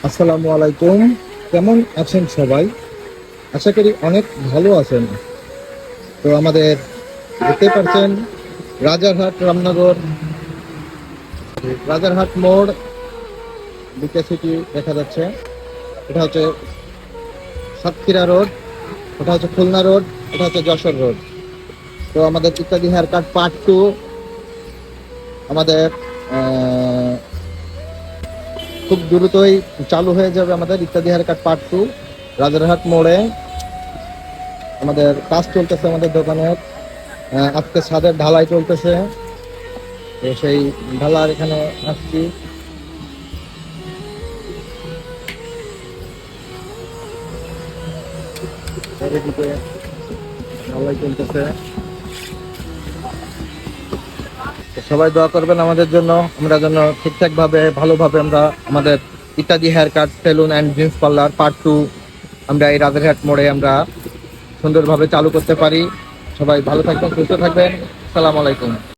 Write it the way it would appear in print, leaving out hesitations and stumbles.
আসসালামু আলাইকুম। কেমন আছেন সবাই? আশা করি অনেক ভালো আছেন। তো আমাদের দেখতে পাচ্ছেন রাজারহাট রামনগর, রাজারহাট মোড় বিকে সিটি দেখা যাচ্ছে। এটা হচ্ছে সাতক্ষীরা রোড, এটা হচ্ছে খুলনা রোড, এটা হচ্ছে যশোর রোড। তো আমাদের ইত্যাদি হেয়ার কাট পার্ট 2 আমাদের খুব দ্রুতই চালু হয়ে যাবে। আমাদের ইত্যাদি হেয়ার কাট পার্ট 2 রাজারহাট মোড়ে আমাদের কাজ চলতেছে। আমাদের দোকানের আজকে ছাদের ঢালাই চলতেছে। তো সেই ঢালার এখানে আসছি। চারিদিকে ঢালাই চলতেছে। তো সবাই দোয়া করবেন আমাদের জন্য, আমরা যেন ঠিকঠাক ভাবে ভালোভাবে আমরা আমাদের ইত্যাদি hair cut salon and gents parlour part 2 আমরা এই রাজারহাট মোড়ে আমরা সুন্দরভাবে চালু করতে পারি। সবাই ভালো থাকবেন, সুস্থ থাকবেন। আসসালামু আলাইকুম।